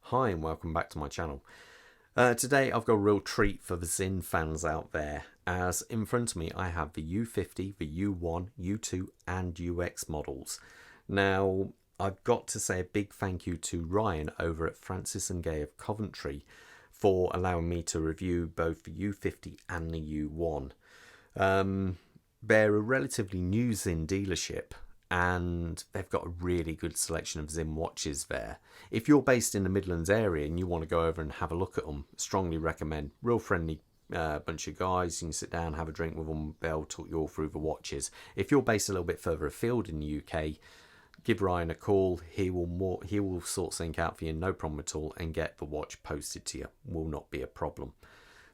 Hi and welcome back to my channel. Today I've got a real treat for the Sinn fans out there, as in front of me I have the U50, the U1, U2 and UX models. Now I've got to say a big thank you to Ryan over at Francis and Gay of Coventry for allowing me to review both the U50 and the U1. They're a relatively new Sinn dealership, and they've got a really good selection of Sinn watches there. If you're based in the Midlands area and you want to go over and have a look at them, strongly recommend. Real friendly bunch of guys. You can sit down, have a drink with them. They'll talk you all through the watches. If you're based a little bit further afield in the UK, give Ryan a call. He will sort something out for you, no problem at all, and get the watch posted to you. Will not be a problem.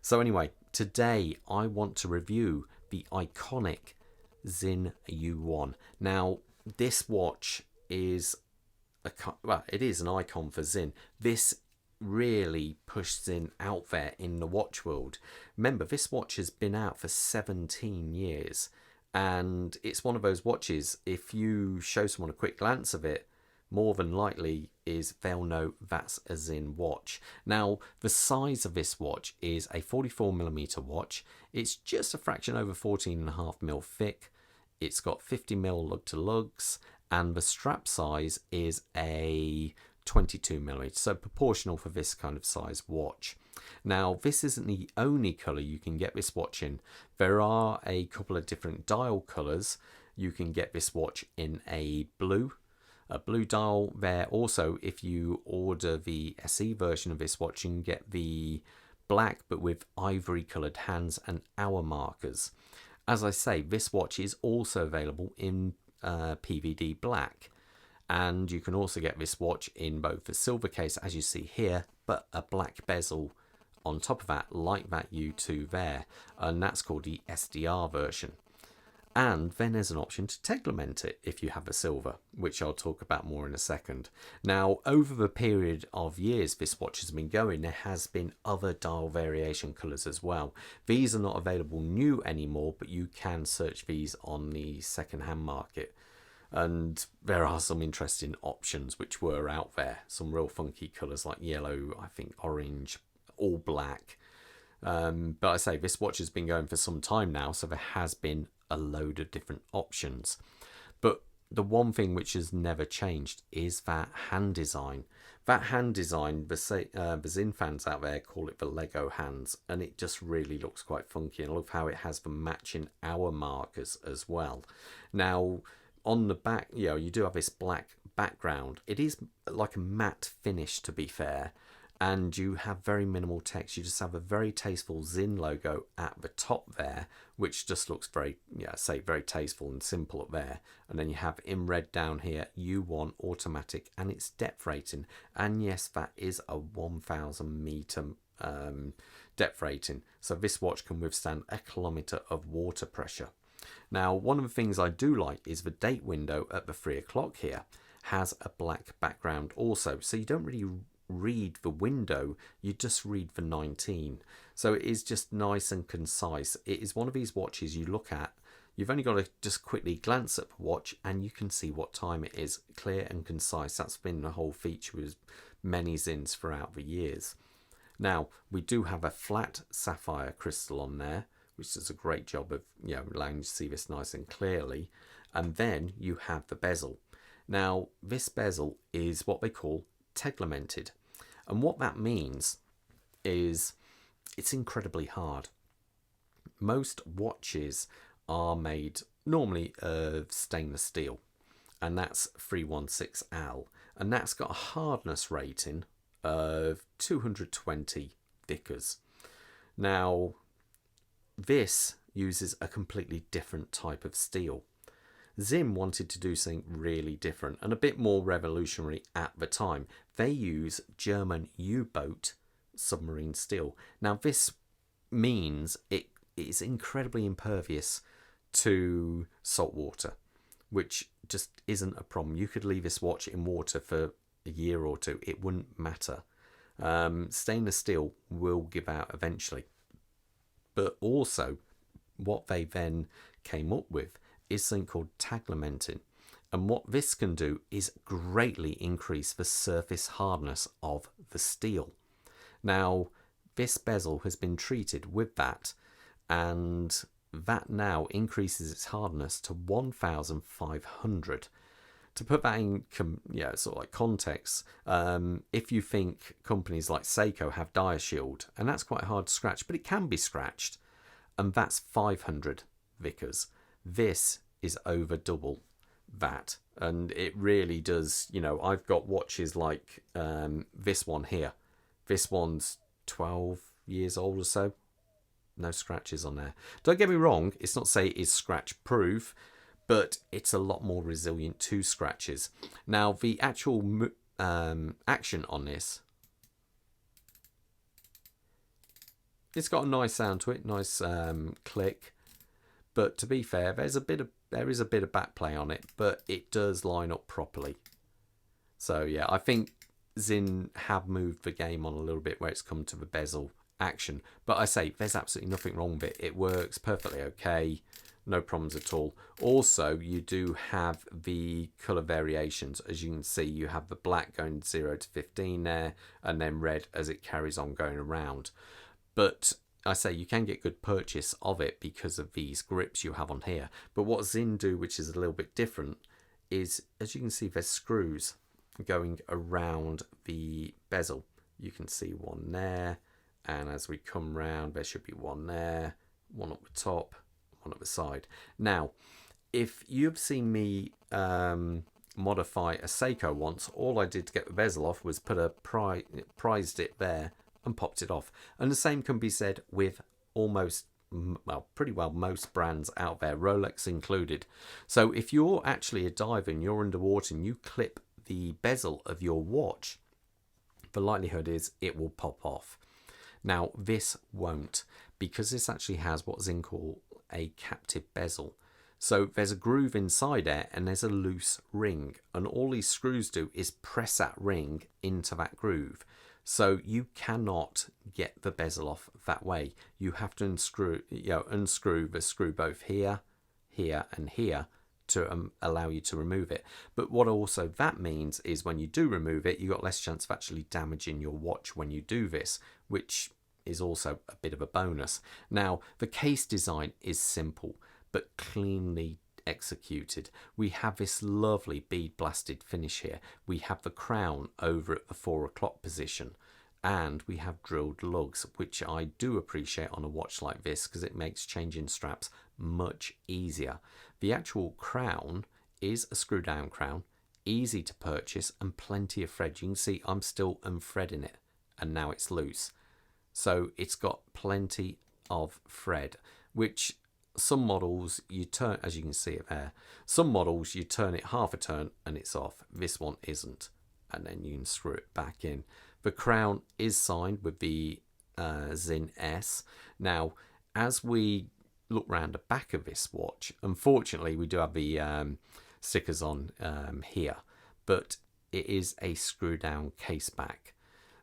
So anyway, today I want to review the iconic Sinn U1. Now, this watch is it is an icon for Sinn. This really pushed Sinn out there in the watch world. Remember, this watch has been out for 17 years, and it's one of those watches, if you show someone a quick glance of it, more than likely they'll know that's a Sinn watch. Now, the size of this watch is a 44mm watch. It's just a fraction over 14.5mm thick. It's got 50mm lug to lugs, and the strap size is a 22mm, so proportional for this kind of size watch. Now, this isn't the only colour you can get this watch in. There are a couple of different dial colours. You can get this watch in a blue dial there. Also, if you order the SE version of this watch, you can get the black but with ivory coloured hands and hour markers. As I say, this watch is also available in PVD black, and you can also get this watch in both a silver case, as you see here, but a black bezel on top of that, like that U2 there, and that's called the SDR version. And then there's an option to teglement it if you have a silver, which I'll talk about more in a second. Now, over the period of years this watch has been going, there has been other dial variation colours as well. These are not available new anymore, but you can search these on the second-hand market. And there are some interesting options which were out there. Some real funky colours like yellow, I think orange, all black. But I say, this watch has been going for some time now, so there has been a load of different options. But the one thing which has never changed is that hand design. That hand design, the Sinn fans out there call it the Lego hands, and it just really looks quite funky. And I love how it has the matching hour markers as well. Now, on the back, you do have this black background. It is like a matte finish, to be fair. And you have very minimal text. You just have a very tasteful Sinn logo at the top there, which just looks very, very tasteful and simple up there. And then you have in red down here, U1 automatic, and it's depth rating. And yes, that is a 1,000 meter depth rating. So this watch can withstand 1 kilometer of water pressure. Now, one of the things I do like is the date window at the 3 o'clock here has a black background also. So you don't really read the window, you just read the 19. So it is just nice and concise. It is one of these watches you look at, you've only got to just quickly glance at the watch and you can see what time it is. Clear and concise. That's been the whole feature with many Sinns throughout the years. Now, we do have a flat sapphire crystal on there, which does a great job of allowing you to see this nice and clearly. And then you have the bezel. Now, this bezel is what they call teglemented. And what that means is it's incredibly hard. Most watches are made normally of stainless steel, and that's 316 Al, and that's got a hardness rating of 220 Vickers. Now, this uses a completely different type of steel. Sinn wanted to do something really different and a bit more revolutionary at the time. They use German U-boat submarine steel. Now, this means it is incredibly impervious to salt water, which just isn't a problem. You could leave this watch in water for a year or two. It wouldn't matter. Stainless steel will give out eventually. But also, what they then came up with is something called teglementing. And what this can do is greatly increase the surface hardness of the steel. Now, this bezel has been treated with that, and that now increases its hardness to 1,500. To put that in sort of like context, if you think companies like Seiko have Diashield, and that's quite hard to scratch, but it can be scratched, and that's 500 Vickers. This is over double that, and it really does. I've got watches like this one here. This one's 12 years old or so. No scratches on there. Don't get me wrong, it's not to say it's scratch proof, but it's a lot more resilient to scratches. Now, the actual action on this, it's got a nice sound to it, nice click. But to be fair, there is a bit of back play on it, but it does line up properly. So yeah, I think Sinn have moved the game on a little bit where it's come to the bezel action. But I say, there's absolutely nothing wrong with it. It works perfectly okay. No problems at all. Also, you do have the colour variations. As you can see, you have the black going 0 to 15 there, and then red as it carries on going around. But I say you can get good purchase of it because of these grips you have on here. But what Sinn do, which is a little bit different, is, as you can see, there's screws going around the bezel. You can see one there, and as we come round, there should be one there, one up the top, one at the side. Now, if you've seen me modify a Seiko once, all I did to get the bezel off was put a prized it there and popped it off. And the same can be said with pretty well most brands out there, Rolex included. So if you're actually a diver and you're underwater and you clip the bezel of your watch, the likelihood is it will pop off. Now, this won't, because this actually has what Sinn call a captive bezel. So there's a groove inside there and there's a loose ring, and all these screws do is press that ring into that groove. So you cannot get the bezel off that way. You have to unscrew the screw both here, here, and here to allow you to remove it. But what also that means is when you do remove it, you got less chance of actually damaging your watch when you do this, which is also a bit of a bonus. Now, the case design is simple but cleanly executed. We have this lovely bead blasted finish here. We have the crown over at the 4 o'clock position, and we have drilled lugs, which I do appreciate on a watch like this because it makes changing straps much easier. The actual crown is a screw down crown, easy to purchase, and plenty of thread. You can see I'm still unthreading it, and now it's loose. So it's got plenty of thread, which some models you turn, as you can see it there, some models you turn it half a turn and it's off. This one isn't, and then you can screw it back in. The crown is signed with the Sinn S. Now, as we look round the back of this watch, unfortunately we do have the stickers on here, but it is a screw down case back,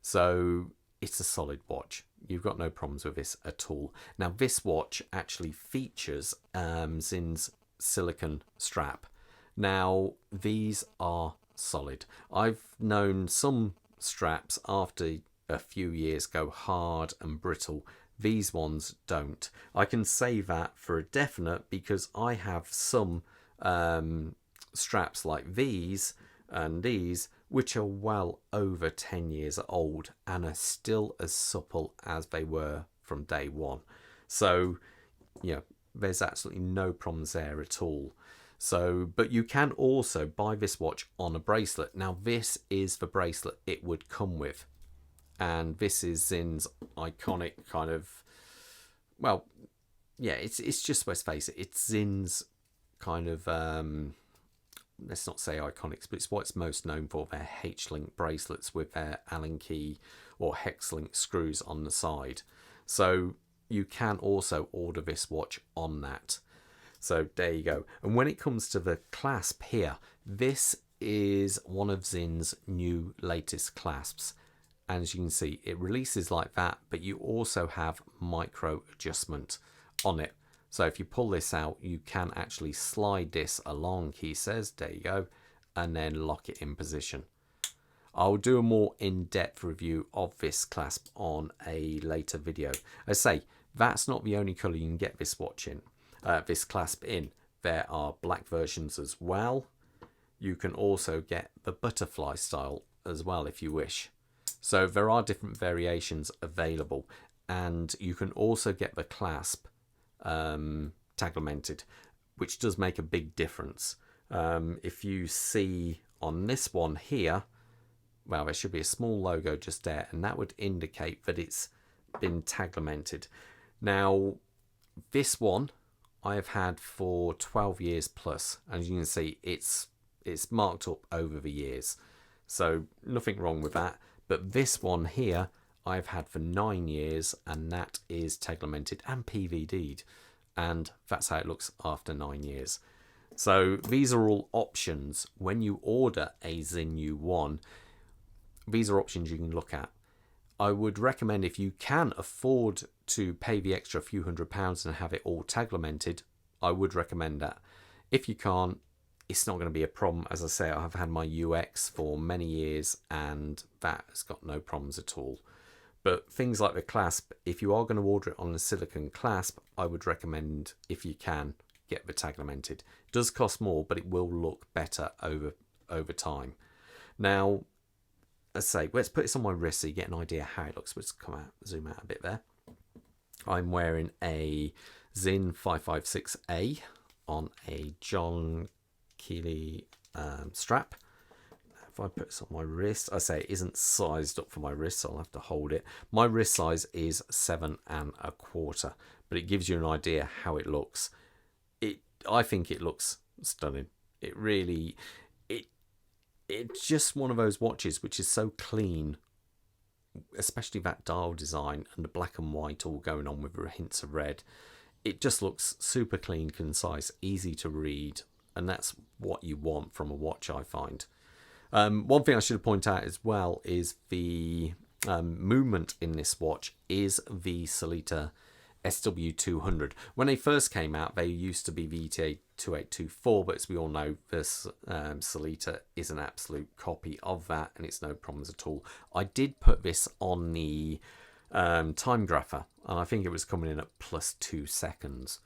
so it's a solid watch. You've got no problems with this at all. Now, this watch actually features Sinn's silicone strap. Now, these are solid. I've known some straps after a few years go hard and brittle. These ones don't. I can say that for a definite because I have some straps like these and these which are well over 10 years old and are still as supple as they were from day one. So, there's absolutely no problems there at all. So, but you can also buy this watch on a bracelet. Now, this is the bracelet it would come with. And this is Sinn's iconic kind of, it's just, let's face it, it's Sinn's kind of, let's not say iconics, but it's what it's most known for, their H-link bracelets with their Allen key or hex link screws on the side. So you can also order this watch on that. So there you go. And when it comes to the clasp here, this is one of Sinn's new latest clasps. And as you can see, it releases like that, but you also have micro adjustment on it. So if you pull this out, you can actually slide this along, he says, there you go, and then lock it in position. I'll do a more in-depth review of this clasp on a later video. As I say, that's not the only colour you can get this watch in, this clasp in. There are black versions as well. You can also get the butterfly style as well if you wish. So there are different variations available, and you can also get the clasp taglimented, which does make a big difference. If you see on this one here, well, there should be a small logo just there, and that would indicate that it's been taglimented. Now, this one I have had for 12 years plus, and you can see it's marked up over the years, so nothing wrong with that. But this one here I've had for 9 years, and that is taglimented and PVD'd, and that's how it looks after 9 years. So these are all options when you order a Sinn U1. These are options you can look at. I would recommend, if you can afford to pay the extra few £100s and have it all taglimented, I would recommend that. If you can't, it's not going to be a problem. As I say, I've had my UX for many years and that has got no problems at all. But things like the clasp, if you are going to order it on the silicone clasp, I would recommend, if you can, get the taglimented. It does cost more, but it will look better over time. Now, let's say, let's put this on my wrist so you get an idea how it looks. Let's zoom out a bit there. I'm wearing a Sinn 556A on a John Keeley strap. If I put this on my wrist, I say it isn't sized up for my wrist, so I'll have to hold it. My wrist size is 7 1/4, but it gives you an idea how it looks. I think it looks stunning. It really, it's just one of those watches which is so clean, especially that dial design and the black and white all going on with hints of red. It just looks super clean, concise, easy to read, and that's what you want from a watch, I find. One thing I should point out as well is the movement in this watch is the Sellita SW200. When they first came out, they used to be VTA 2824, but as we all know, this Sellita is an absolute copy of that, and it's no problems at all. I did put this on the time grapher, and I think it was coming in at +2 seconds,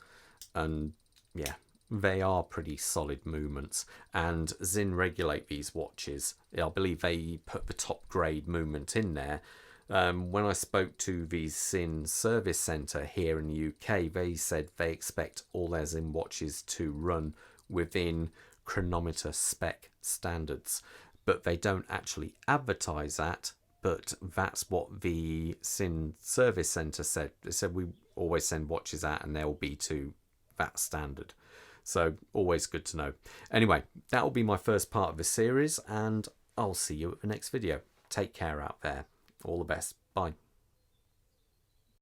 and yeah, they are pretty solid movements, and Sinn regulate these watches. I believe they put the top grade movement in there. When I spoke to the Sinn service centre here in the UK, they said they expect all their Sinn watches to run within chronometer spec standards, but they don't actually advertise that. But that's what the Sinn service centre said. They said we always send watches out and they'll be to that standard. So always good to know. Anyway, that will be my first part of the series, and I'll see you at the next video. Take care out there. All the best. Bye.